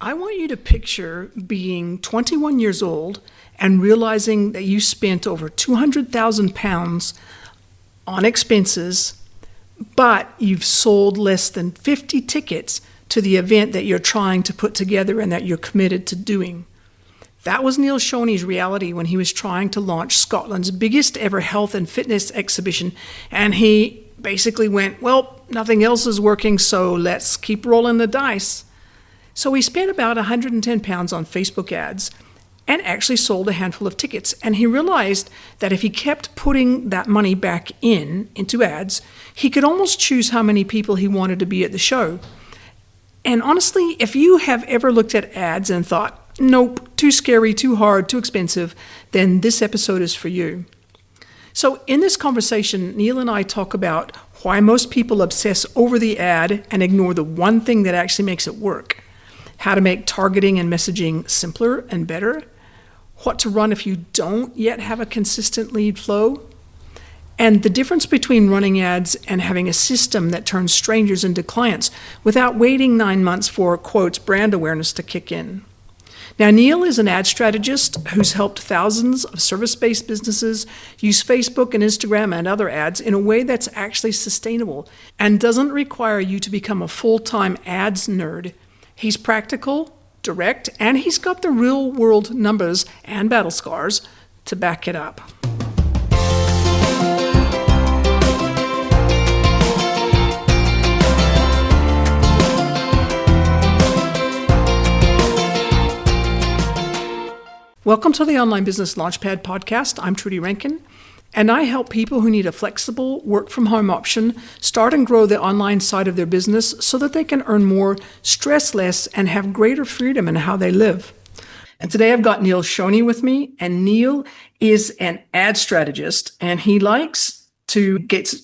I want you to picture being 21 years old and realizing that you spent over 200,000 pounds on expenses, but you've sold less than 50 tickets to the event that you're trying to put together and that you're committed to doing. That was Neil Shoney's reality when he was trying to launch Scotland's biggest ever health and fitness exhibition, and he basically went, well, nothing else is working, so let's keep rolling the dice. So he spent about 110 pounds on Facebook ads and actually sold a handful of tickets. And he realized that if he kept putting that money back into ads, he could almost choose how many people he wanted to be at the show. And honestly, if you have ever looked at ads and thought, nope, too scary, too hard, too expensive, then this episode is for you. So in this conversation, Neil and I talk about why most people obsess over the ad and ignore the one thing that actually makes it work, how to make targeting and messaging simpler and better, what to run if you don't yet have a consistent lead flow, and the difference between running ads and having a system that turns strangers into clients without waiting 9 months for, quote, brand awareness to kick in. Now, Neil is an ad strategist who's helped thousands of service-based businesses use Facebook and Instagram and other ads in a way that's actually sustainable and doesn't require you to become a full-time ads nerd. He's practical, direct, and he's got the real-world numbers and battle scars to back it up. Welcome to the Online Business Launchpad podcast. I'm Trudy Rankin, and I help people who need a flexible work-from-home option start and grow the online side of their business so that they can earn more, stress less, and have greater freedom in how they live. And today I've got Neil Shoney with me, and Neil is an ad strategist, and he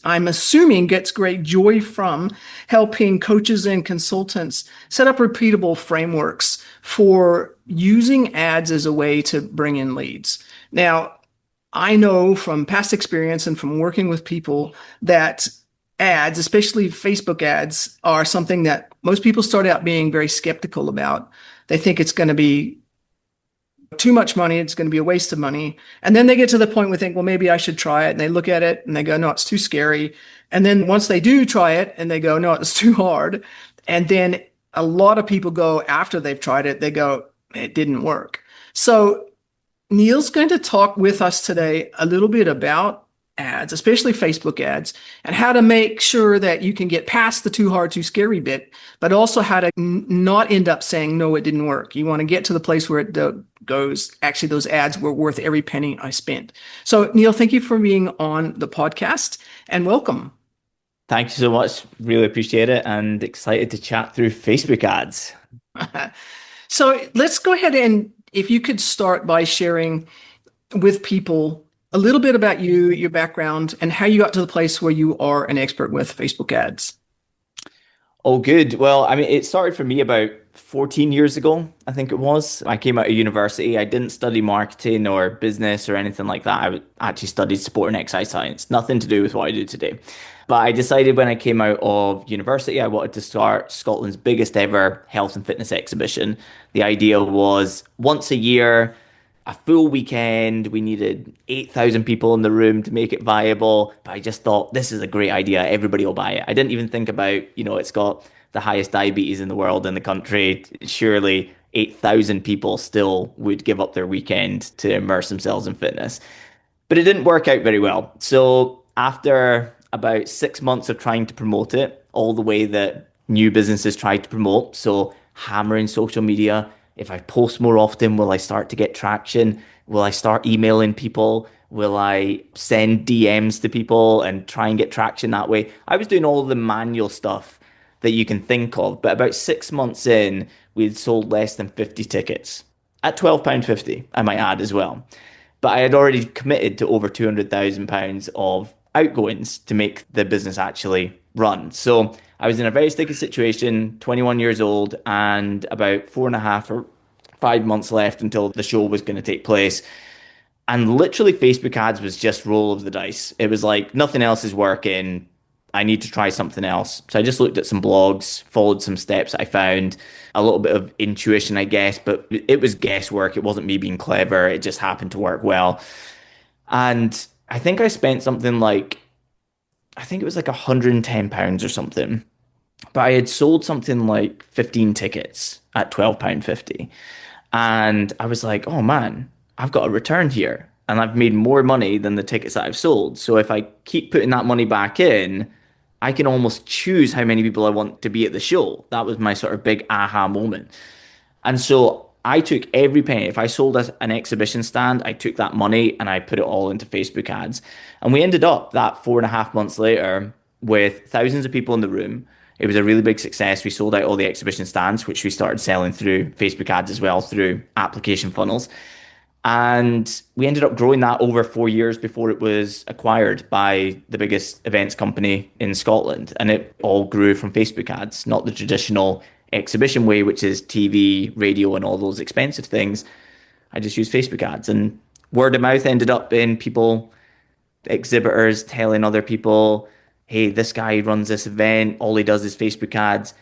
I'm assuming gets great joy from helping coaches and consultants set up repeatable frameworks for using ads as a way to bring in leads. Now, I know from past experience and from working with people that ads, especially Facebook ads, are something that most people start out being very skeptical about. They think it's going to be too much money, it's going to be a waste of money. And then they get to the point where they think, well, maybe I should try it. And they look at it and they go, no, it's too scary. And then once they do try it and they go, no, it's too hard. And then a lot of people go, after they've tried it, they go, it didn't work. So Neil's going to talk with us today a little bit about ads, especially Facebook ads, and how to make sure that you can get past the too hard, too scary bit, but also how to not end up saying, no, it didn't work. You want to get to the place where it goes, actually, those ads were worth every penny I spent. So Neil, thank you for being on the podcast and welcome. Thank you so much. Really appreciate it and excited to chat through Facebook ads. So let's go ahead and if you could start by sharing with people a little bit about you, your background, and how you got to the place where you are an expert with Facebook ads. Oh, good. Well, I mean, it started for me about 14 years ago, I think it was. I came out of university. I didn't study marketing or business or anything like that. I actually studied sport and exercise science, nothing to do with what I do today. But I decided when I came out of university, I wanted to start Scotland's biggest ever health and fitness exhibition. The idea was once a year, a full weekend. We needed 8,000 people in the room to make it viable. But I just thought, this is a great idea. Everybody will buy it. I didn't even think about, it's got the highest diabetes in the world in the country. Surely 8,000 people still would give up their weekend to immerse themselves in fitness. But it didn't work out very well. So after about 6 months of trying to promote it, all the way that new businesses try to promote, so hammering social media, if I post more often, will I start to get traction? Will I start emailing people? Will I send DMs to people and try and get traction that way? I was doing all the manual stuff that you can think of. But about 6 months in, we'd sold less than 50 tickets at £12.50, I might add as well. But I had already committed to over £200,000 of outgoings to make the business actually run. So I was in a very sticky situation, 21 years old, and about 4.5 or 5 months left until the show was going to take place. And literally Facebook ads was just roll of the dice. It was like nothing else is working. I need to try something else. So I just looked at some blogs, followed some steps that I found, a little bit of intuition, I guess, but it was guesswork. It wasn't me being clever. It just happened to work well. And I think I spent something like, I think it was like £110 or something. But I had sold something like 15 tickets at £12.50. And I was like, oh man, I've got a return here. And I've made more money than the tickets that I've sold. So if I keep putting that money back in, I can almost choose how many people I want to be at the show. That was my sort of big aha moment. And so I took every penny. If I sold an exhibition stand, I took that money and I put it all into Facebook ads. And we ended up that 4.5 months later with thousands of people in the room. It was a really big success. We sold out all the exhibition stands, which we started selling through Facebook ads as well, through application funnels. And we ended up growing that over 4 years before it was acquired by the biggest events company in Scotland. And it all grew from Facebook ads, not the traditional exhibition way, which is TV, radio, and all those expensive things. I just used Facebook ads. And word of mouth ended up in people, exhibitors telling other people, hey, this guy runs this event. All he does is Facebook ads.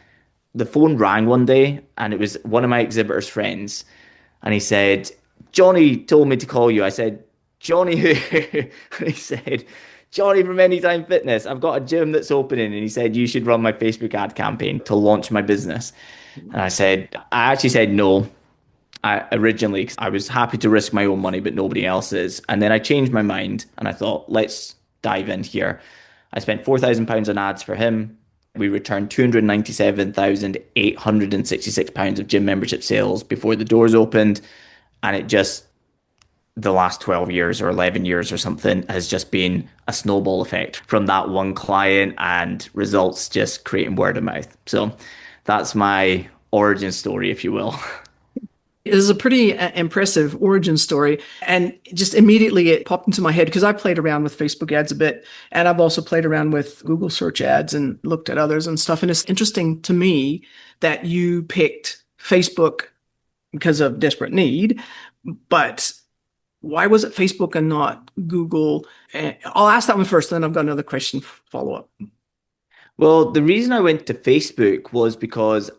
The phone rang one day, and it was one of my exhibitors' friends. And he said, Johnny told me to call you. I said, Johnny who? And he said, Johnny from Anytime Fitness. I've got a gym that's opening. And he said, you should run my Facebook ad campaign to launch my business. And I actually said no. Originally, 'cause I was happy to risk my own money, but nobody else's. And then I changed my mind and I thought, let's dive in here. I spent £4,000 on ads for him. We returned £297,866 of gym membership sales before the doors opened. And it just, the last 12 years or 11 years or something has just been a snowball effect from that one client and results just creating word of mouth. So that's my origin story, if you will. It is a pretty impressive origin story. And just immediately it popped into my head because I played around with Facebook ads a bit. And I've also played around with Google search ads and looked at others and stuff. And it's interesting to me that you picked Facebook because of desperate need. But why was it Facebook and not Google? I'll ask that one first, then I've got another question follow up. Well, the reason I went to Facebook was because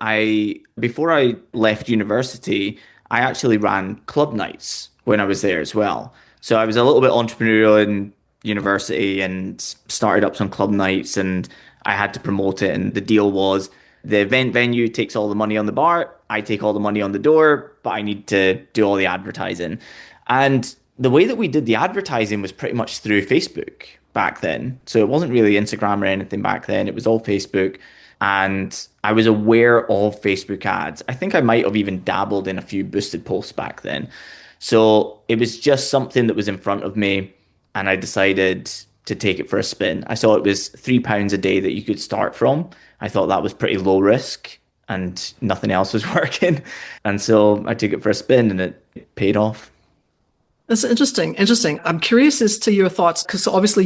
before I left university, I actually ran club nights when I was there as well. So I was a little bit entrepreneurial in university and started up some club nights and I had to promote it. And the deal was the event venue takes all the money on the bar, I take all the money on the door, but I need to do all the advertising. And the way that we did the advertising was pretty much through Facebook back then. So it wasn't really Instagram or anything back then. It was all Facebook. And I was aware of Facebook ads. I think I might have even dabbled in a few boosted posts back then. So it was just something that was in front of me. And I decided to take it for a spin. I saw it was £3 a day that you could start from. I thought that was pretty low risk and nothing else was working. And so I took it for a spin and it paid off. That's interesting. Interesting. I'm curious as to your thoughts because obviously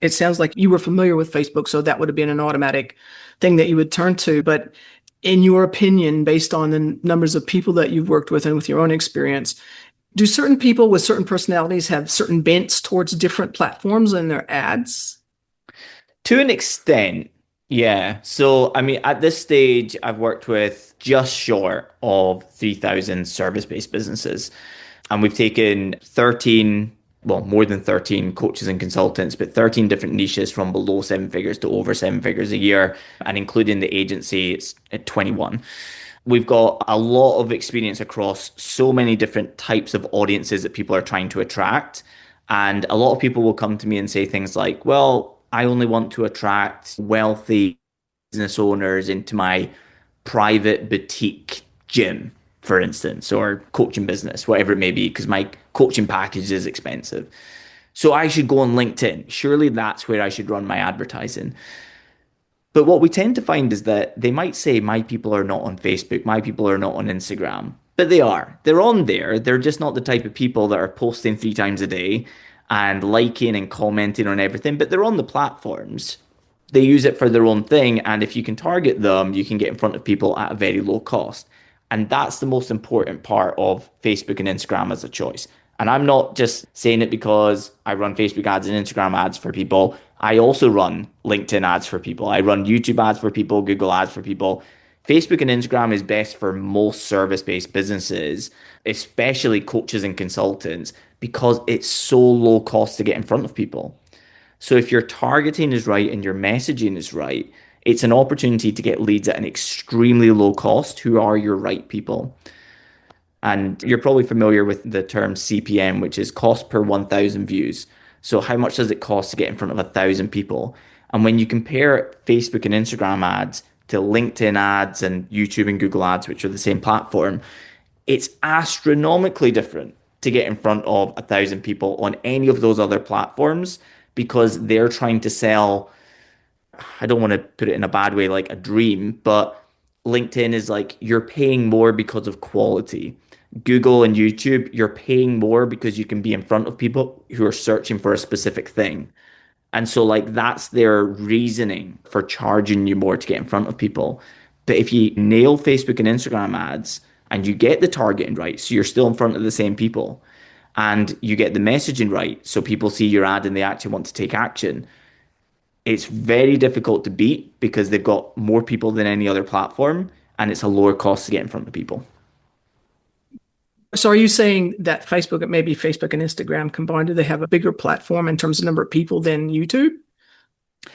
it sounds like you were familiar with Facebook, so that would have been an automatic thing that you would turn to. But in your opinion, based on the numbers of people that you've worked with and with your own experience, do certain people with certain personalities have certain bents towards different platforms in their ads? To an extent, yeah. So, I mean, at this stage, I've worked with just short of 3,000 service-based businesses. And we've taken 13, well, more than 13 coaches and consultants, but 13 different niches from below 7 figures to over 7 figures a year. And including the agency, it's at 21. We've got a lot of experience across so many different types of audiences that people are trying to attract. And a lot of people will come to me and say things like, well, I only want to attract wealthy business owners into my private boutique gym, for instance, or coaching business, whatever it may be, because my coaching package is expensive. So I should go on LinkedIn. Surely that's where I should run my advertising. But what we tend to find is that they might say, my people are not on Facebook, my people are not on Instagram, but they are. They're on there. They're just not the type of people that are posting 3 times a day and liking and commenting on everything, but they're on the platforms. They use it for their own thing. And if you can target them, you can get in front of people at a very low cost. And that's the most important part of Facebook and Instagram as a choice. And I'm not just saying it because I run Facebook ads and Instagram ads for people. I also run LinkedIn ads for people. I run YouTube ads for people, Google ads for people. Facebook and Instagram is best for most service-based businesses, especially coaches and consultants, because it's so low cost to get in front of people. So if your targeting is right and your messaging is right, it's an opportunity to get leads at an extremely low cost who are your right people. And you're probably familiar with the term CPM, which is cost per 1,000 views. So how much does it cost to get in front of 1,000 people? And when you compare Facebook and Instagram ads to LinkedIn ads and YouTube and Google ads, which are the same platform, it's astronomically different to get in front of 1,000 people on any of those other platforms because they're trying to sell. I don't want to put it in a bad way, like a dream, but LinkedIn is like you're paying more because of quality. Google and YouTube, you're paying more because you can be in front of people who are searching for a specific thing. And so, like, that's their reasoning for charging you more to get in front of people. But if you nail Facebook and Instagram ads and you get the targeting right, so you're still in front of the same people, and you get the messaging right, so people see your ad and they actually want to take action, it's very difficult to beat because they've got more people than any other platform and it's a lower cost to get in front of people. So are you saying that Facebook, maybe Facebook and Instagram combined, do they have a bigger platform in terms of number of people than YouTube?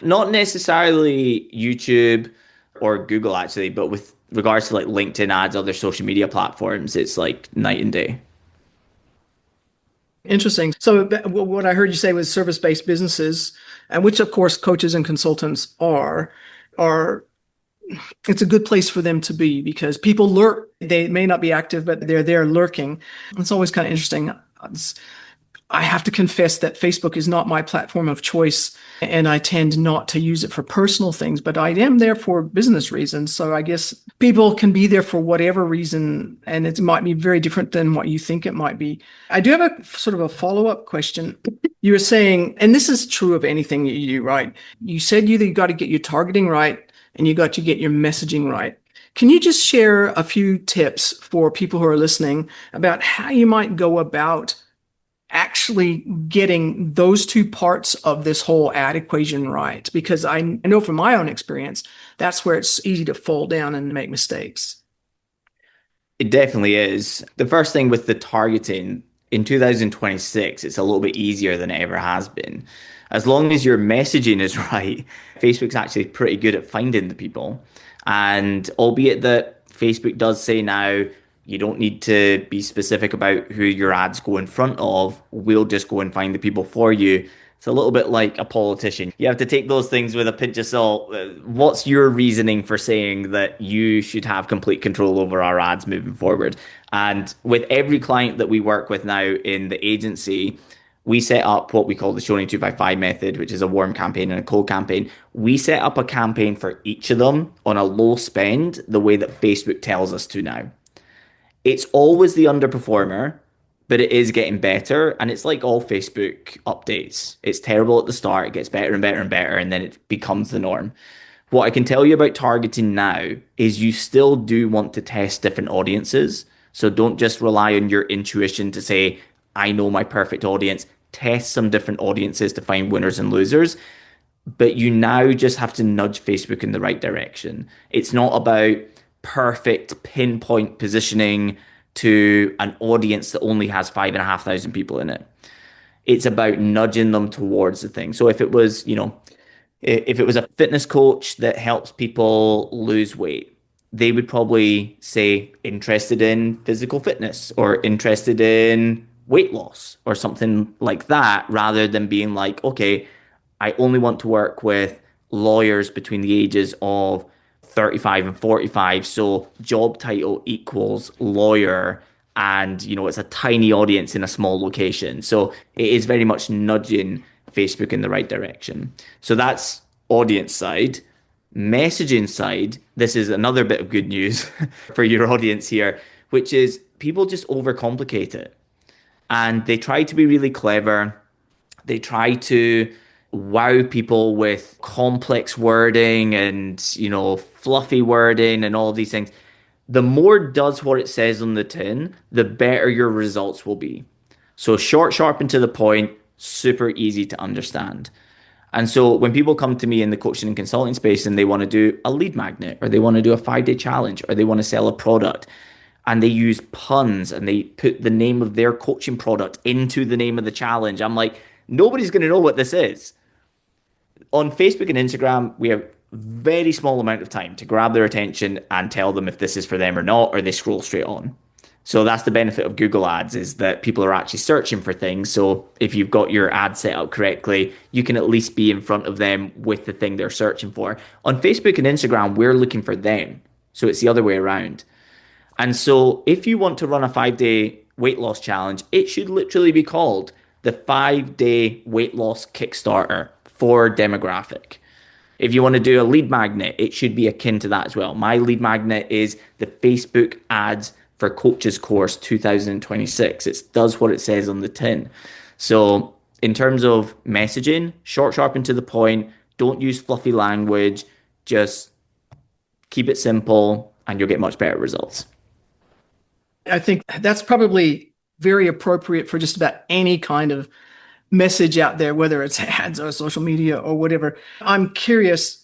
Not necessarily YouTube or Google actually, but with regards to like LinkedIn ads, other social media platforms, it's like night and day. Interesting. So what I heard you say was service-based businesses, and which of course coaches and consultants are it's a good place for them to be because people lurk. They may not be active, but they're there lurking. It's always kind of interesting. I have to confess that Facebook is not my platform of choice, and I tend not to use it for personal things, but I am there for business reasons. So I guess people can be there for whatever reason, and it might be very different than what you think it might be. I do have a sort of a follow-up question. You were saying, and this is true of anything you do, right? You said you got to get your targeting right and you got to get your messaging right. Can you just share a few tips for people who are listening about how you might go about actually getting those two parts of this whole ad equation right? Because I know from my own experience, that's where it's easy to fall down and make mistakes. It definitely is. The first thing with the targeting in 2026, it's a little bit easier than it ever has been. As long as your messaging is right, Facebook's actually pretty good at finding the people. And albeit that Facebook does say now you don't need to be specific about who your ads go in front of, we'll just go and find the people for you. It's a little bit like a politician. You have to take those things with a pinch of salt. What's your reasoning for saying that you should have complete control over our ads moving forward? And with every client that we work with now in the agency, we set up what we call the Shoney 255 method, which is a warm campaign and a cold campaign. We set up a campaign for each of them on a low spend, the way that Facebook tells us to now. It's always the underperformer, but it is getting better. And it's like all Facebook updates. It's terrible at the start, it gets better and better and better, and then it becomes the norm. What I can tell you about targeting now is you still do want to test different audiences. So don't just rely on your intuition to say, I know my perfect audience. Test some different audiences to find winners and losers. But you now just have to nudge Facebook in the right direction. It's not about perfect pinpoint positioning to an audience that only has 5,500 people in it. It's about nudging them towards the thing. So if it was, if it was a fitness coach that helps people lose weight, they would probably say interested in physical fitness or interested in weight loss or something like that, rather than being like, okay, I only want to work with lawyers between the ages of 35 and 45. So job title equals lawyer. And, it's a tiny audience in a small location. So it is very much nudging Facebook in the right direction. So that's audience side. Messaging side, this is another bit of good news for your audience here, which is people just overcomplicate it. And they try to be really clever. They try to wow people with complex wording and, fluffy wording and all these things. The more it does what it says on the tin, the better your results will be. So short, sharp, and to the point, super easy to understand. And so when people come to me in the coaching and consulting space and they want to do a lead magnet or they want to do a 5 day challenge or they want to sell a product and they use puns and they put the name of their coaching product into the name of the challenge, I'm like, nobody's going to know what this is. On Facebook and Instagram, we have very small amount of time to grab their attention and tell them if this is for them or not, or they scroll straight on. So that's the benefit of Google Ads is that people are actually searching for things. So if you've got your ad set up correctly, you can at least be in front of them with the thing they're searching for. On Facebook and Instagram, we're looking for them. So it's the other way around. And so if you want to run a 5 day weight loss challenge, it should literally be called the 5 day weight loss Kickstarter for demographic. If you want to do a lead magnet, it should be akin to that as well. My lead magnet is the Facebook ads for Coaches Course 2026. It does what it says on the tin. So in terms of messaging, short, sharp, and to the point, don't use fluffy language, just keep it simple and you'll get much better results. I think that's probably very appropriate for just about any kind of message out there, whether it's ads or social media or whatever. I'm curious.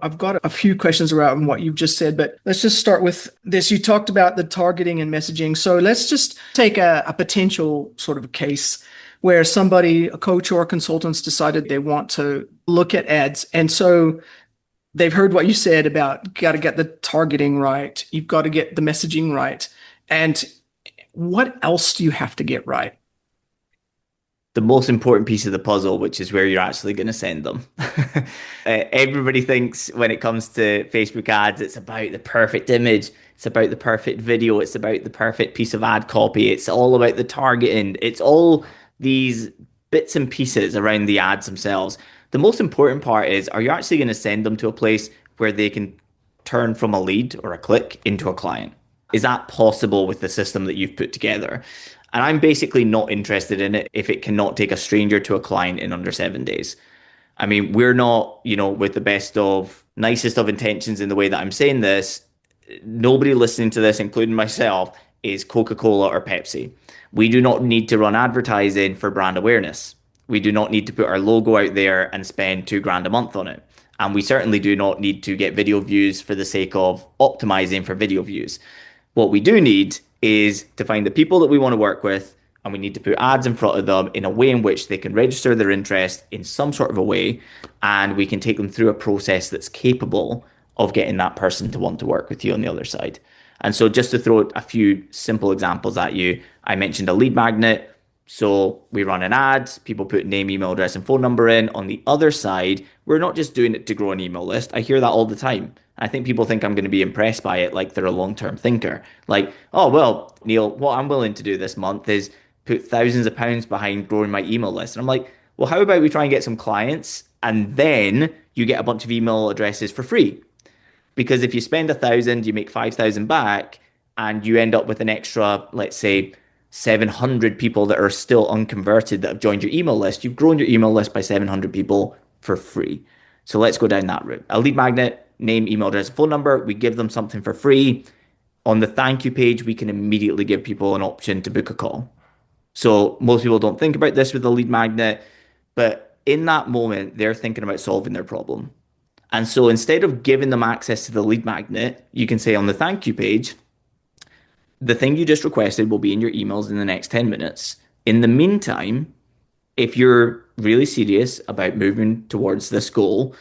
I've got a few questions around what you've just said, but let's just start with this. You talked about the targeting and messaging. So let's just take a potential sort of a case where somebody, a coach or a consultant's decided they want to look at ads. And so they've heard what you said about got to get the targeting right. You've got to get the messaging right. And what else do you have to get right? The most important piece of the puzzle, which is where you're actually going to send them. Everybody thinks when it comes to Facebook ads, it's about the perfect image, it's about the perfect video, it's about the perfect piece of ad copy, it's all about the targeting, it's all these bits and pieces around the ads themselves. The most important part is, are you actually going to send them to a place where they can turn from a lead or a click into a client? Is that possible with the system that you've put together? And I'm basically not interested in it if it cannot take a stranger to a client in under 7 days. I mean, we're not, with the best of, nicest of intentions in the way that I'm saying this. Nobody listening to this, including myself, is Coca-Cola or Pepsi. We do not need to run advertising for brand awareness. We do not need to put our logo out there and spend $2,000 a month on it. And we certainly do not need to get video views for the sake of optimizing for video views. What we do need is to find the people that we want to work with, and we need to put ads in front of them in a way in which they can register their interest in some sort of a way, and we can take them through a process that's capable of getting that person to want to work with you on the other side. And so just to throw a few simple examples at you, I mentioned a lead magnet. So we run an ad, people put name, email address, and phone number in. On the other side, we're not just doing it to grow an email list. I hear that all the time. I think people think I'm going to be impressed by it like they're a long-term thinker. Like, oh, well, Neil, what I'm willing to do this month is put thousands of pounds behind growing my email list. And I'm like, well, how about we try and get some clients and then you get a bunch of email addresses for free? Because if you spend 1,000, you make 5,000 back and you end up with an extra, let's say, 700 people that are still unconverted that have joined your email list. You've grown your email list by 700 people for free. So let's go down that route. A lead magnet, name, email address, phone number. We give them something for free. On the thank you page, we can immediately give people an option to book a call. So most people don't think about this with a lead magnet, but in that moment, they're thinking about solving their problem. And so instead of giving them access to the lead magnet, you can say on the thank you page, the thing you just requested will be in your emails in the next 10 minutes. In the meantime, if you're really serious about moving towards this goal,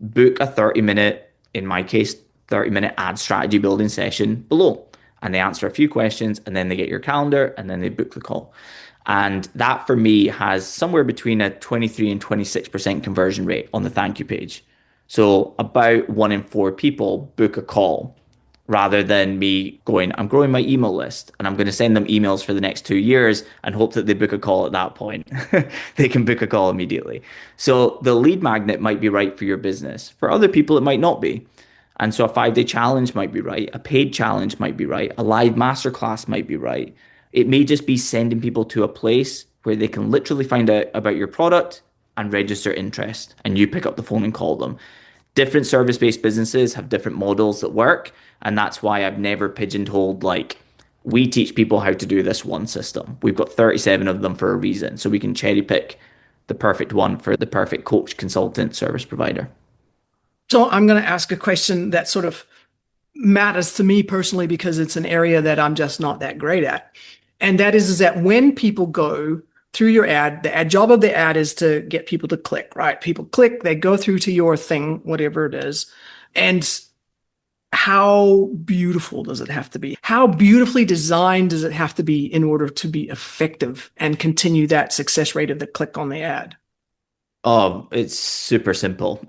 book a 30-minute, in my case, 30-minute ad strategy building session below. And they answer a few questions and then they get your calendar and then they book the call. And that for me has somewhere between a 23 and 26% conversion rate on the thank you page. So about 1 in 4 people book a call rather than me going, I'm growing my email list and I'm going to send them emails for the next 2 years and hope that they book a call at that point. They can book a call immediately. So the lead magnet might be right for your business. For other people, it might not be. And so a 5-day challenge might be right. A paid challenge might be right. A live masterclass might be right. It may just be sending people to a place where they can literally find out about your product and register interest, and you pick up the phone and call them. Different service-based businesses have different models that work, and that's why I've never pigeonholed like We teach people how to do this one system. We've got 37 of them for a reason, so we can cherry pick the perfect one for the perfect coach, consultant, service provider. So I'm going to ask a question that sort of matters to me personally because it's an area that I'm just not that great at. And that is that when people go through your ad, the ad job of the ad is to get people to click, right? People click, they go through to your thing, whatever it is. And how beautiful does it have to be? How beautifully designed does it have to be in order to be effective and continue that success rate of the click on the ad? Oh, it's super simple.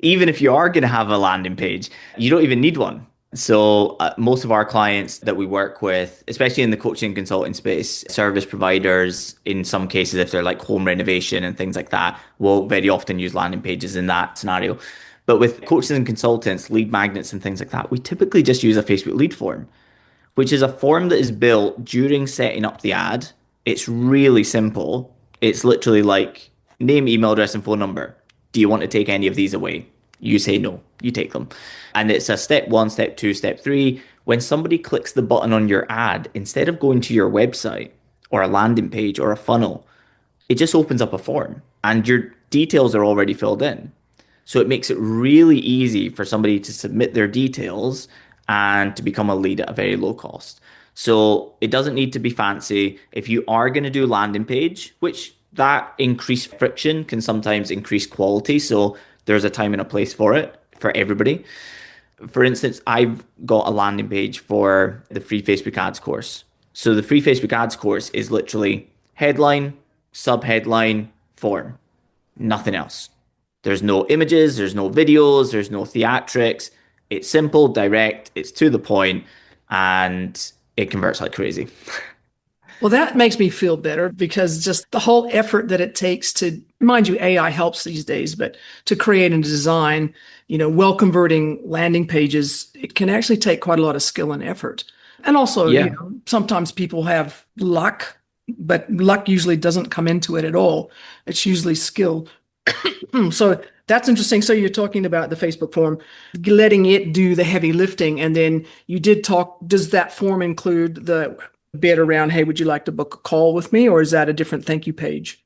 Even if you are going to have a landing page, you don't even need one. So, most of our clients that we work with, especially in the coaching and consulting space, service providers, in some cases, if they're like home renovation and things like that, will very often use landing pages in that scenario. But with coaches and consultants, lead magnets and things like that, we typically just use a Facebook lead form, which is a form that is built during setting up the ad. It's really simple. It's literally like name, email address, and phone number. Do you want to take any of these away? You say no, you take them. And it's a step one, step two, step three. When somebody clicks the button on your ad, instead of going to your website or a landing page or a funnel, it just opens up a form and your details are already filled in. So it makes it really easy for somebody to submit their details and to become a lead at a very low cost. So it doesn't need to be fancy. If you are going to do landing page, which that increased friction can sometimes increase quality. So there's a time and a place for it for everybody. For instance, I've got a landing page for the free Facebook ads course. So the free Facebook ads course is literally headline, sub headline, form, nothing else. There's no images, there's no videos, there's no theatrics. It's simple, direct, it's to the point, and it converts like crazy. Well, that makes me feel better because just the whole effort that it takes to, mind you, AI helps these days, but to create and design, well converting landing pages, it can actually take quite a lot of skill and effort. And also, Yeah. sometimes people have luck, but luck usually doesn't come into it at all. It's usually skill. So that's interesting. So you're talking about the Facebook form, letting it do the heavy lifting. And then you did talk, does that form include the bit around, hey, would you like to book a call with me? Or is that a different thank you page?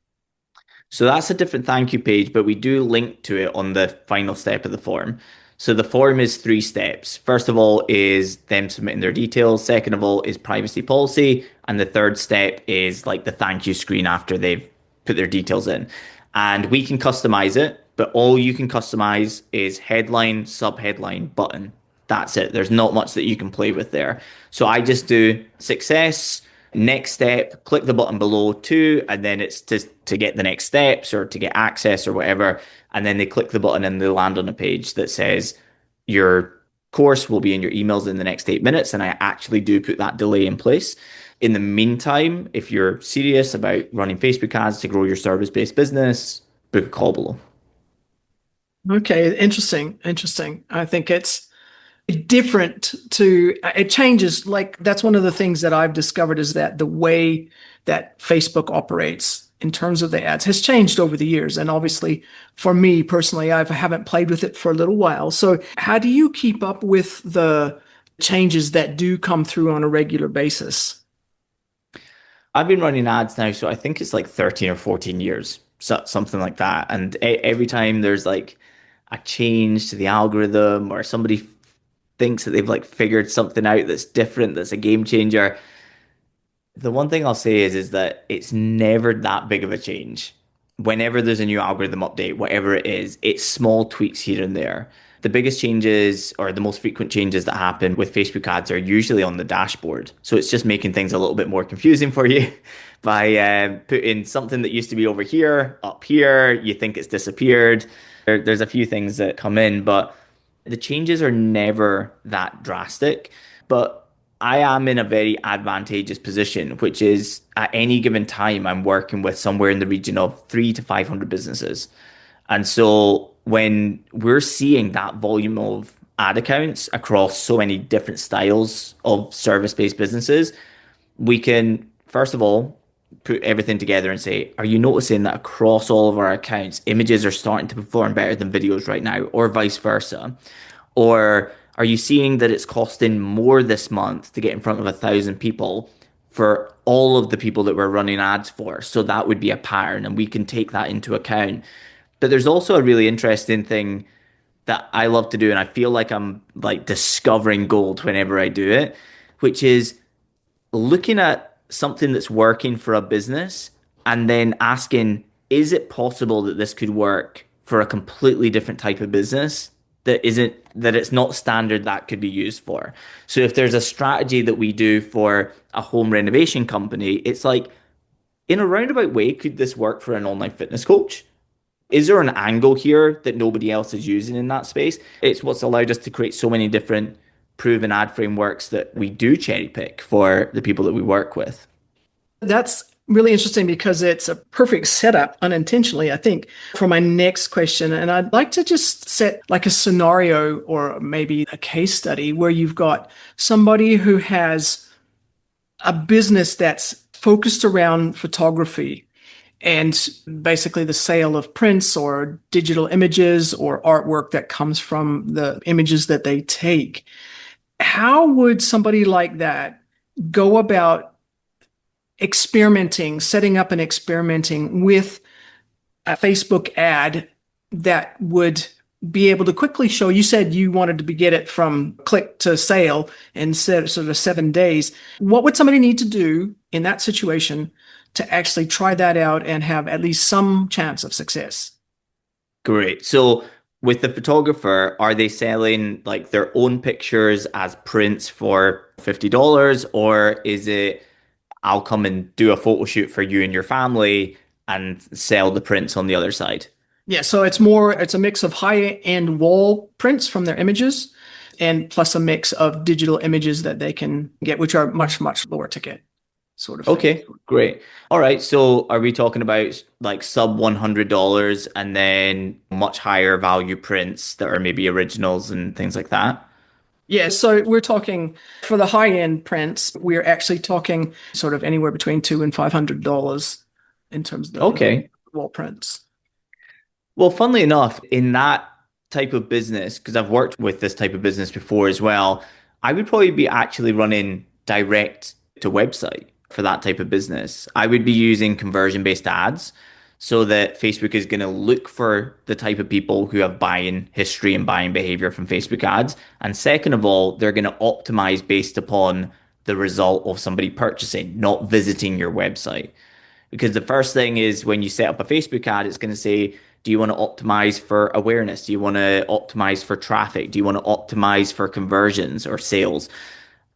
So that's a different thank you page, but we do link to it on the final step of the form. So the form is three steps. First of all is them submitting their details. Second of all is privacy policy. And the third step is like the thank you screen after they've put their details in. And we can customize it, but all you can customize is headline, sub headline, button. That's it. There's not much that you can play with there. So I just do success, next step, click the button below two, and then it's to get the next steps or to get access or whatever. And then they click the button and they land on a page that says your course will be in your emails in the next 8 minutes. And I actually do put that delay in place. In the meantime, if you're serious about running Facebook ads to grow your service-based business, book a call below. Okay, interesting. Interesting. I think it's different to it changes. Like that's one of the things that I've discovered is that the way that Facebook operates in terms of the ads has changed over the years. And obviously for me personally, I haven't played with it for a little while. So how do you keep up with the changes that do come through on a regular basis? I've been running ads now, so I think it's like 13 or 14 years, so, something like that. And every time there's like a change to the algorithm or somebody thinks that they've like figured something out that's different, that's a game changer, the one thing I'll say is that it's never that big of a change. Whenever there's a new algorithm update, whatever it is, it's small tweaks here and there. The biggest changes or the most frequent changes that happen with Facebook ads are usually on the dashboard. So it's just making things a little bit more confusing for you by putting something that used to be over here, up here. You think it's disappeared. There's a few things that come in, but the changes are never that drastic. But I am in a very advantageous position, which is at any given time, I'm working with somewhere in the region of 300 to 500 businesses. And so when we're seeing that volume of ad accounts across so many different styles of service-based businesses, we can, first of all, put everything together and say, are you noticing that across all of our accounts, images are starting to perform better than videos right now, or vice versa? Or Are you seeing that it's costing more this month to get in front of 1,000 people for all of the people that we're running ads for? So that would be a pattern, and we can take that into account. But there's also a really interesting thing that I love to do, and I feel like I'm like discovering gold whenever I do it, which is looking at something that's working for a business and then asking, is it possible that this could work for a completely different type of business that it's not standard that could be used for? So if there's a strategy that we do for a home renovation company, it's like, in a roundabout way, could this work for an online fitness coach? Is there an angle here that nobody else is using in that space? It's what's allowed us to create so many different proven ad frameworks that we do cherry pick for the people that we work with. That's really interesting because it's a perfect setup unintentionally, I think, for my next question. And I'd like to just set like a scenario or maybe a case study where you've got somebody who has a business that's focused around photography and basically the sale of prints or digital images or artwork that comes from the images that they take. How would somebody like that go about experimenting, setting up and experimenting with a Facebook ad that would be able to quickly show? You said you wanted to get it from click to sale in sort of 7 days. What would somebody need to do in that situation to actually try that out and have at least some chance of success? Great. So with the photographer, are they selling like their own pictures as prints for $50, or is it I'll come and do a photo shoot for you and your family and sell the prints on the other side? Yeah, so it's a mix of high-end wall prints from their images and plus a mix of digital images that they can get, which are much, much lower ticket sort of thing. Okay, great. All right. So are we talking about like sub $100 and then much higher value prints that are maybe originals and things like that? Yeah, so we're talking for the high-end prints, we're actually talking sort of anywhere between $200 and $500 in terms of the Okay. wall prints. Well, funnily enough, in that type of business, because I've worked with this type of business before as well, I would probably be actually running direct to website for that type of business. I would be using conversion-based ads so that Facebook is going to look for the type of people who have buying history and buying behavior from Facebook ads. And second of all, they're going to optimize based upon the result of somebody purchasing, not visiting your website. Because the first thing is when you set up a Facebook ad, it's going to say, do you want to optimize for awareness? Do you want to optimize for traffic? Do you want to optimize for conversions or sales?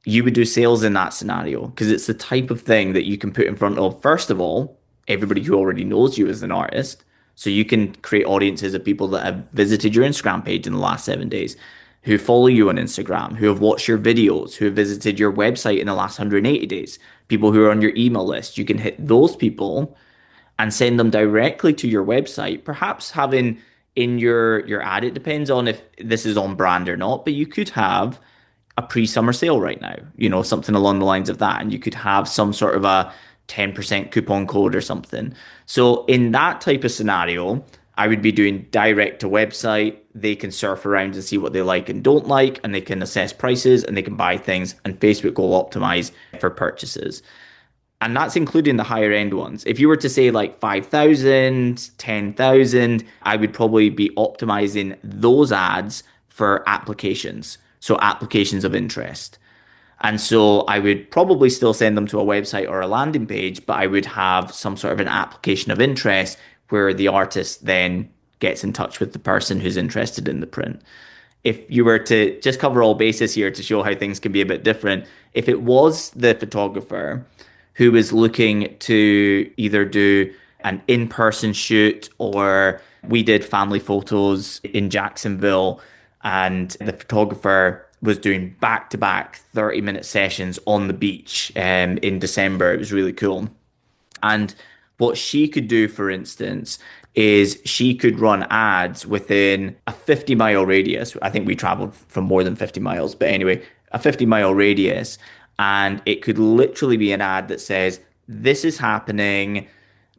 You would do sales in that scenario because it's the type of thing that you can put in front of, first of all, everybody who already knows you as an artist. So you can create audiences of people that have visited your Instagram page in the last 7 days, who follow you on Instagram, who have watched your videos, who have visited your website in the last 180 days, people who are on your email list. You can hit those people and send them directly to your website, perhaps having in your ad, it depends on if this is on brand or not, but you could have a pre-summer sale right now, something along the lines of that. And you could have some sort of a 10% coupon code or something. So in that type of scenario, I would be doing direct to website. They can surf around and see what they like and don't like, and they can assess prices and they can buy things, and Facebook will optimize for purchases. And that's including the higher end ones. If you were to say like 5,000, 10,000, I would probably be optimizing those ads for applications. So applications of interest. And so I would probably still send them to a website or a landing page, but I would have some sort of an application of interest where the artist then gets in touch with the person who's interested in the print. If you were to just cover all bases here to show how things can be a bit different, if it was the photographer who was looking to either do an in-person shoot, or we did family photos in Jacksonville and the photographer was doing back-to-back 30-minute sessions on the beach in December. It was really cool. And what she could do, for instance, is she could run ads within a 50-mile radius. I think we traveled from more than 50 miles, but anyway, a 50-mile radius. And it could literally be an ad that says, this is happening.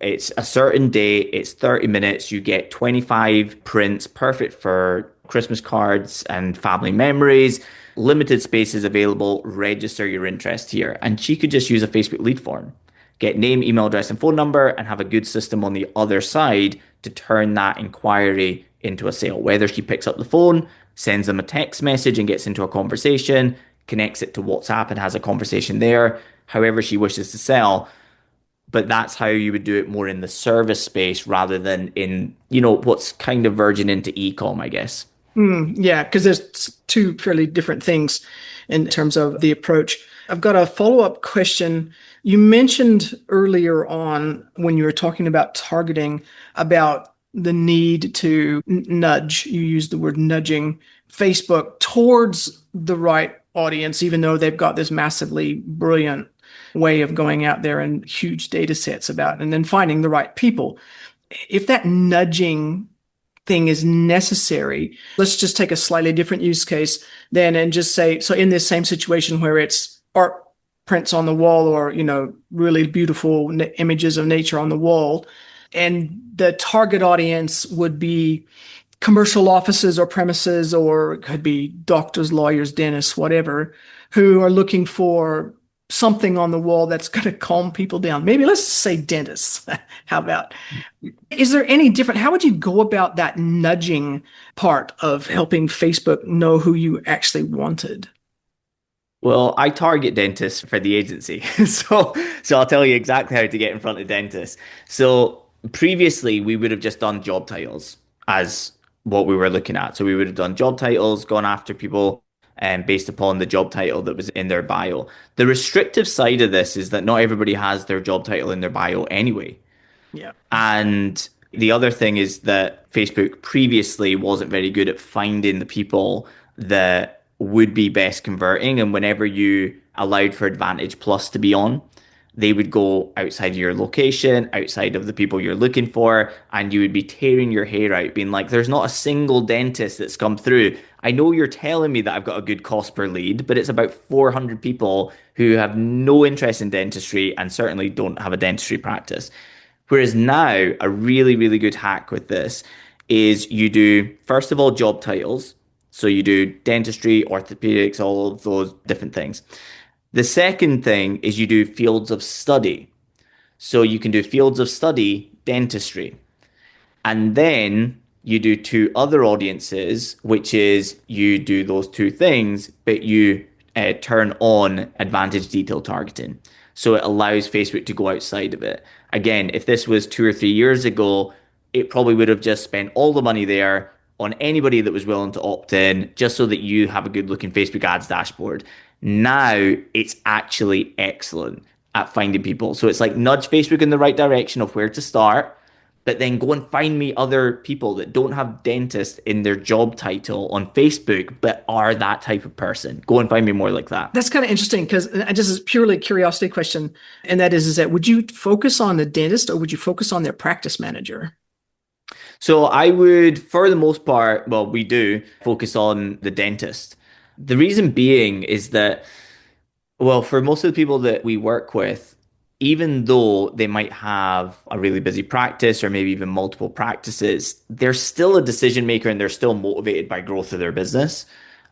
It's a certain day, it's 30 minutes, you get 25 prints, perfect for Christmas cards and family memories. Limited spaces available, register your interest here. And she could just use a Facebook lead form, get name, email address, and phone number, and have a good system on the other side to turn that inquiry into a sale. Whether she picks up the phone, sends them a text message and gets into a conversation, connects it to WhatsApp and has a conversation there, however she wishes to sell. But that's how you would do it more in the service space rather than in, what's kind of verging into e-com, I guess. Yeah, because there's two fairly different things in terms of the approach. I've got a follow-up question. You mentioned earlier on when you were talking about targeting about the need to nudge. You used the word nudging Facebook towards the right audience, even though they've got this massively brilliant way of going out there and huge data sets about and then finding the right people. If that nudging thing is necessary, let's just take a slightly different use case then and just say, so in this same situation where it's art prints on the wall or, really beautiful images of nature on the wall, and the target audience would be commercial offices or premises, or it could be doctors, lawyers, dentists, whatever, who are looking for something on the wall that's going to calm people down. Maybe let's say dentists. How about? Is there any different? How would you go about that nudging part of helping Facebook know who you actually wanted? Well, I target dentists for the agency. So I'll tell you exactly how to get in front of dentists. So previously we would have just done job titles as what we were looking at. So we would have done job titles, gone after people based upon the job title that was in their bio. The restrictive side of this is that not everybody has their job title in their bio anyway. Yeah. And the other thing is that Facebook previously wasn't very good at finding the people that would be best converting. And whenever you allowed for Advantage Plus to be on, they would go outside of your location, outside of the people you're looking for, and you would be tearing your hair out, being like, there's not a single dentist that's come through. I know you're telling me that I've got a good cost per lead, but it's about 400 people who have no interest in dentistry and certainly don't have a dentistry practice. Whereas now, a really, really good hack with this is you do, first of all, job titles. So you do dentistry, orthopedics, all of those different things. The second thing is you do fields of study. So you can do fields of study, dentistry. And then you do two other audiences, which is you do those two things, but you turn on advantage detail targeting. So it allows Facebook to go outside of it. Again, if this was 2 or 3 years ago, it probably would have just spent all the money there on anybody that was willing to opt in, just so that you have a good looking Facebook ads dashboard. Now it's actually excellent at finding people. So it's like nudge Facebook in the right direction of where to start, but then go and find me other people that don't have dentist in their job title on Facebook, but are that type of person. Go and find me more like that. That's kind of interesting because just as purely a curiosity question, and that is that would you focus on the dentist or would you focus on their practice manager? So I would, for the most part, well, we do focus on the dentist. The reason being is that, well, for most of the people that we work with, even though they might have a really busy practice or maybe even multiple practices, they're still a decision maker and they're still motivated by growth of their business.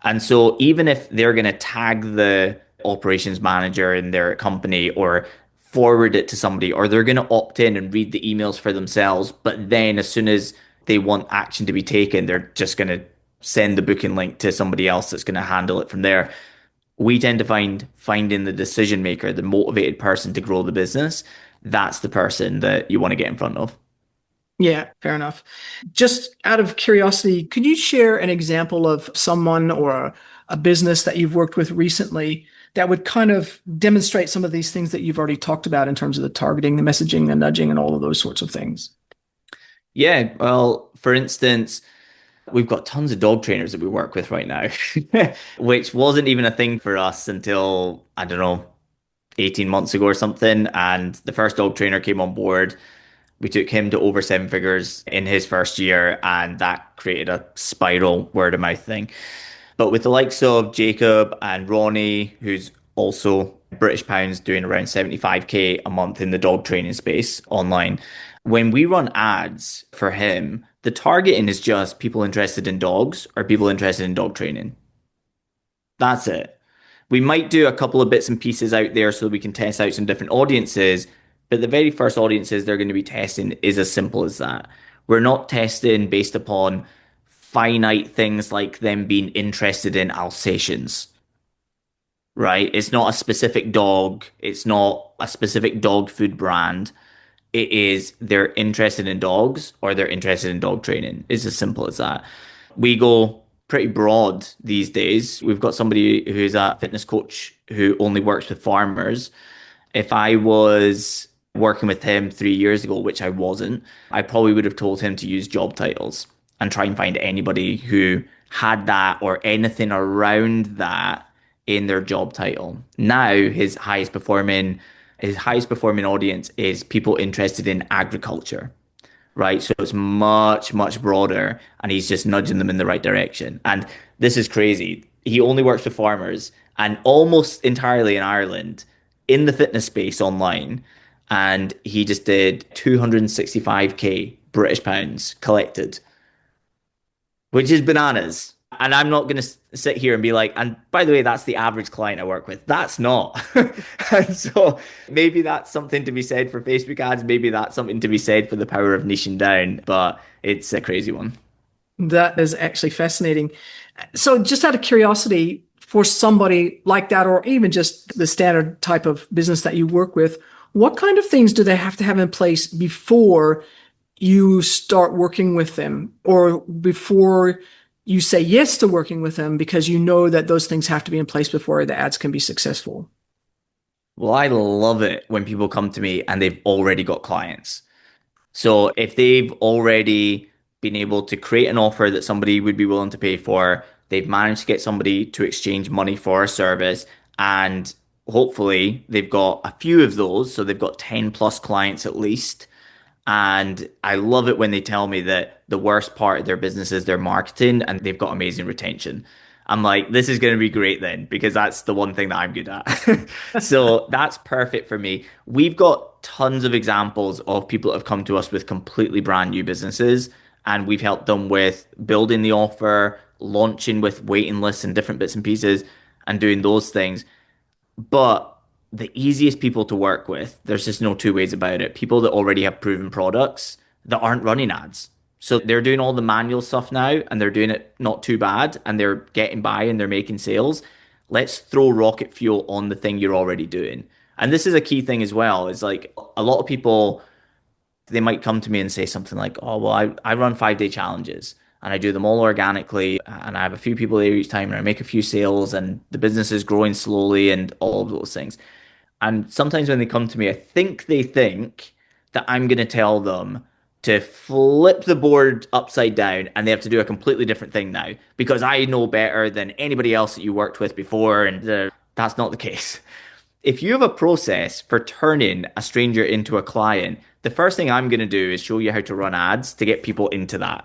And so even if they're going to tag the operations manager in their company or forward it to somebody, or they're going to opt in and read the emails for themselves, but then as soon as they want action to be taken, they're just going to send the booking link to somebody else that's going to handle it from there. We tend to finding the decision maker, the motivated person to grow the business. That's the person that you want to get in front of. Yeah, fair enough. Just out of curiosity, could you share an example of someone or a business that you've worked with recently that would kind of demonstrate some of these things that you've already talked about in terms of the targeting, the messaging, the nudging, and all of those sorts of things? Yeah, well, for instance, we've got tons of dog trainers that we work with right now, which wasn't even a thing for us until, I don't know, 18 months ago or something. And the first dog trainer came on board. We took him to over 7 figures in his first year, and that created a spiral word of mouth thing. But with the likes of Jacob and Ronnie, who's also British pounds, doing around 75K a month in the dog training space online. When we run ads for him, the targeting is just people interested in dogs or people interested in dog training. That's it. We might do a couple of bits and pieces out there so we can test out some different audiences, but the very first audiences they're going to be testing is as simple as that. We're not testing based upon finite things like them being interested in Alsatians, right? It's not a specific dog, it's not a specific dog food brand. It is they're interested in dogs or they're interested in dog training. It's as simple as that. We go pretty broad these days. We've got somebody who's a fitness coach who only works with farmers. If I was working with him 3 years ago, which I wasn't, I probably would have told him to use job titles and try and find anybody who had that or anything around that in their job title. Now his highest performing audience is people interested in agriculture, right? So it's much, much broader, and he's just nudging them in the right direction. And this is crazy. He only works with farmers and almost entirely in Ireland in the fitness space online. And he just did 265K British pounds collected, which is bananas. And I'm not going to sit here and be like, and by the way, that's the average client I work with. That's not. And so maybe that's something to be said for Facebook ads. Maybe that's something to be said for the power of niching down, but it's a crazy one. That is actually fascinating. So, just out of curiosity, for somebody like that, or even just the standard type of business that you work with, what kind of things do they have to have in place before you start working with them, or before you say yes to working with them, because you know that those things have to be in place before the ads can be successful? Well, I love it when people come to me and they've already got clients. So if they've already been able to create an offer that somebody would be willing to pay for, they've managed to get somebody to exchange money for a service, and hopefully they've got a few of those. So they've got 10 plus clients at least. And I love it when they tell me that the worst part of their business is their marketing and they've got amazing retention. I'm like, this is going to be great then, because that's the one thing that I'm good at. So that's perfect for me. We've got tons of examples of people that have come to us with completely brand new businesses, and we've helped them with building the offer, launching with waiting lists and different bits and pieces, and doing those things. But the easiest people to work with, there's just no two ways about it. People that already have proven products that aren't running ads. So they're doing all the manual stuff now and they're doing it not too bad and they're getting by and they're making sales. Let's throw rocket fuel on the thing you're already doing. And this is a key thing as well, is like a lot of people, they might come to me and say something like, oh, well, I run 5 day challenges and I do them all organically. And I have a few people there each time and I make a few sales and the business is growing slowly and all of those things. And sometimes when they come to me, I think they think that I'm going to tell them to flip the board upside down and they have to do a completely different thing now because I know better than anybody else that you worked with before. And that's not the case. If you have a process for turning a stranger into a client, the first thing I'm going to do is show you how to run ads to get people into that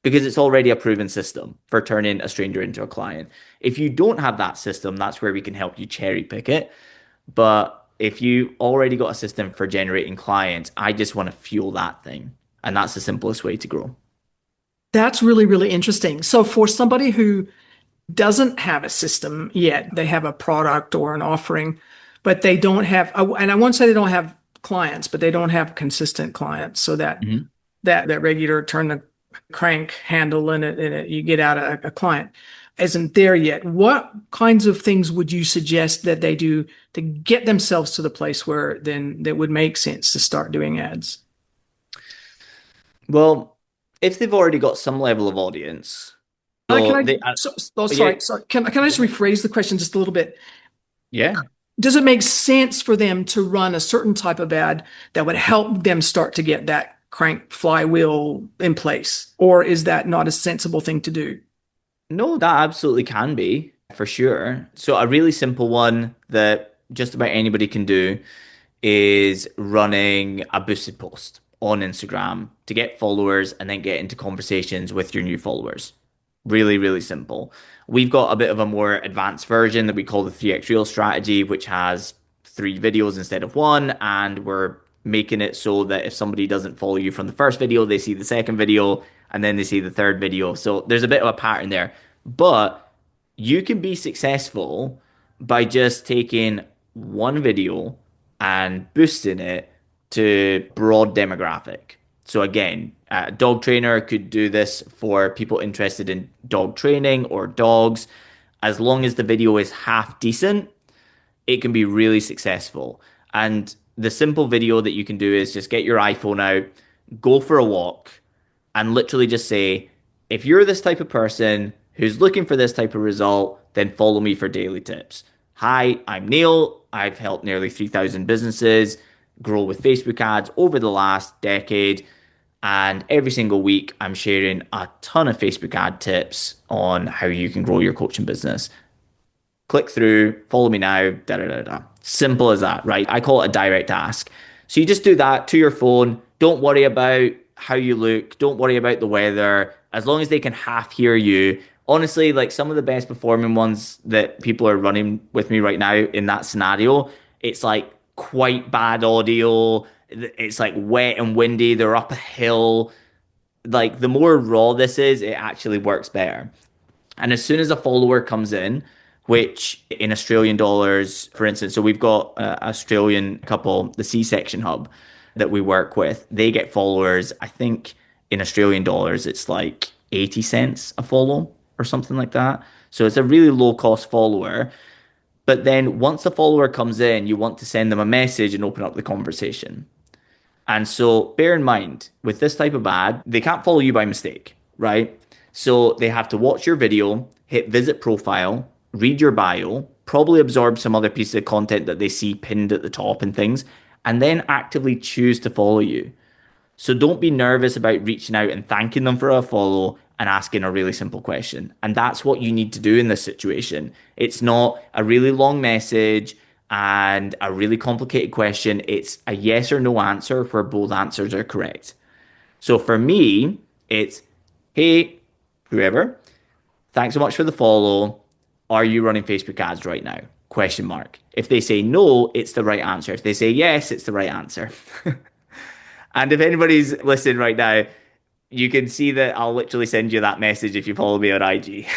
because it's already a proven system for turning a stranger into a client. If you don't have that system, that's where we can help you cherry pick it. But if you already got a system for generating clients, I just want to fuel that thing. And that's the simplest way to grow. That's really, really interesting. So, for somebody who doesn't have a system yet, they have a product or an offering, but they don't have, and I won't say they don't have clients, but they don't have consistent clients, so that Mhm. that regular turn the crank handle in it, you get out a client isn't there yet. What kinds of things would you suggest that they do to get themselves to the place where then that would make sense to start doing ads? Well, if they've already got some level of audience, Can so I? they, yeah, Sorry. Can I just rephrase the question just a little bit? yeah. Does it make sense for them to run a certain type of ad that would help them start to get that crank flywheel in place? Or is that not a sensible thing to do? No, that absolutely can be for sure. So a really simple one that just about anybody can do is running a boosted post on Instagram to get followers and then get into conversations with your new followers. Really, really simple. We've got a bit of a more advanced version that we call the 3x Reel strategy, which has 3 videos instead of one. And we're making it so that if somebody doesn't follow you from the first video, they see the second video and then they see the third video. So there's a bit of a pattern there. But you can be successful by just taking one video and boosting it to broad demographic. So again, a dog trainer could do this for people interested in dog training or dogs. As long as the video is half decent, it can be really successful. And the simple video that you can do is just get your iPhone out, go for a walk, and literally just say, if you're this type of person who's looking for this type of result, then follow me for daily tips. Hi, I'm Neil. I've helped nearly 3,000 businesses grow with Facebook ads over the last decade. And every single week, I'm sharing a ton of Facebook ad tips on how you can grow your coaching business. Click through, follow me now, da da da da. Simple as that, right? I call it a direct ask. So you just do that to your phone. Don't worry about how you look. Don't worry about the weather. As long as they can half hear you. Honestly, like some of the best performing ones that people are running with me right now in that scenario, it's like quite bad audio. It's like wet and windy. They're up a hill. Like the more raw this is, it actually works better. And as soon as a follower comes in, which in Australian dollars, for instance, so we've got an Australian couple, the C-Section Hub that we work with, they get followers. I think in Australian dollars, it's like 80 cents a follow or something like that. So it's a really low cost follower. But then once the follower comes in, you want to send them a message and open up the conversation. And so bear in mind, with this type of ad, they can't follow you by mistake, right? So they have to watch your video, hit visit profile, read your bio, probably absorb some other piece of content that they see pinned at the top and things, and then actively choose to follow you. So don't be nervous about reaching out and thanking them for a follow and asking a really simple question. And that's what you need to do in this situation. It's not a really long message and a really complicated question. It's a yes or no answer where both answers are correct. So for me, it's, hey, whoever, thanks so much for the follow. Are you running Facebook ads right now? Question mark. If they say no, it's the right answer. If they say yes, it's the right answer. And if anybody's listening right now, you can see that I'll literally send you that message if you follow me on IG.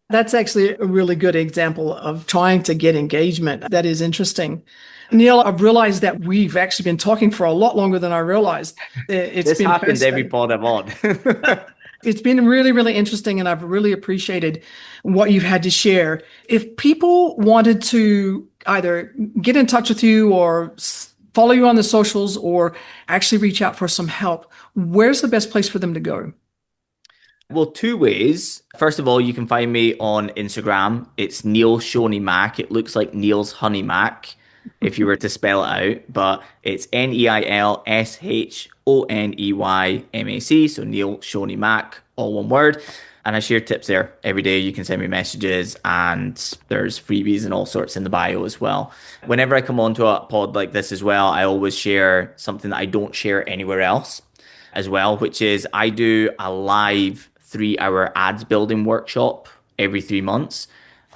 That's actually a really good example of trying to get engagement. That is interesting. Neil, I've realized that we've actually been talking for a lot longer than I realized. This happens every pod I'm on. It's been really, really interesting, and I've really appreciated what you've had to share. If people wanted to either get in touch with you or follow you on the socials or actually reach out for some help, where's the best place for them to go? Well, 2 ways. First of all, you can find me on Instagram. It's Neil Shoney Mac. It looks like Neil's Honey Mac if you were to spell it out, but it's NeilShoneyMac. So Neil Shoney Mac, all one word. And I share tips there every day. You can send me messages and there's freebies and all sorts in the bio as well. Whenever I come onto a pod like this as well, I always share something that I don't share anywhere else as well, which is I do a live 3-hour ads building workshop every 3 months.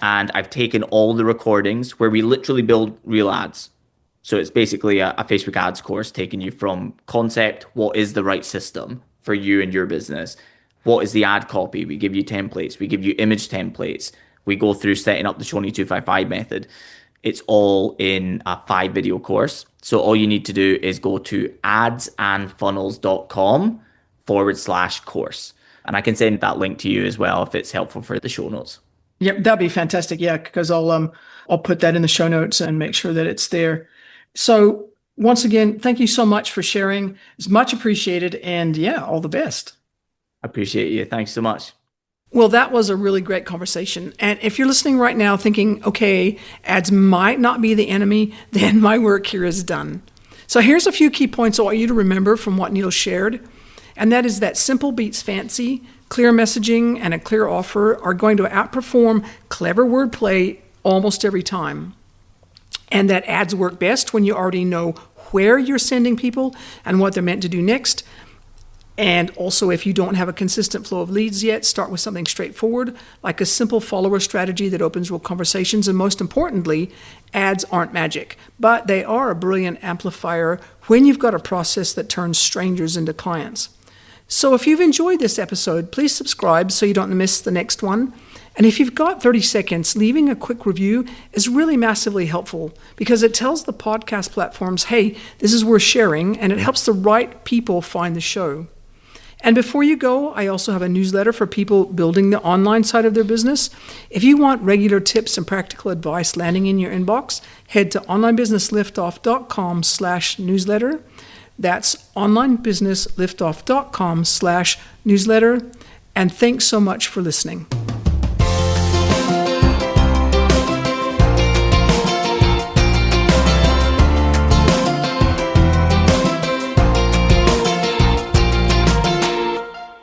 And I've taken all the recordings where we literally build real ads. So it's basically a Facebook ads course taking you from concept, what is the right system for you and your business? What is the ad copy? We give you templates. We give you image templates. We go through setting up the Shoney 255 method. It's all in a 5-video course. So all you need to do is go to adsandfunnels.com/course. And I can send that link to you as well if it's helpful for the show notes. Yep, that'd be fantastic. Yeah, because I'll put that in the show notes and make sure that it's there. So once again, thank you so much for sharing. It's much appreciated. And yeah, all the best. I appreciate you. Thanks so much. Well, that was a really great conversation. And if you're listening right now thinking, okay, ads might not be the enemy, then my work here is done. So here's a few key points I want you to remember from what Neil shared. And that is that simple beats fancy, clear messaging, and a clear offer are going to outperform clever wordplay almost every time. And that ads work best when you already know where you're sending people and what they're meant to do next. And also, if you don't have a consistent flow of leads yet, start with something straightforward, like a simple follower strategy that opens real conversations. And most importantly, ads aren't magic, but they are a brilliant amplifier when you've got a process that turns strangers into clients. So if you've enjoyed this episode, please subscribe so you don't miss the next one. And if you've got 30 seconds, leaving a quick review is really massively helpful because it tells the podcast platforms, hey, this is worth sharing, and it helps the right people find the show. And before you go, I also have a newsletter for people building the online side of their business. If you want regular tips and practical advice landing in your inbox, head to onlinebusinessliftoff.com/newsletter. That's onlinebusinessliftoff.com/newsletter. And thanks so much for listening.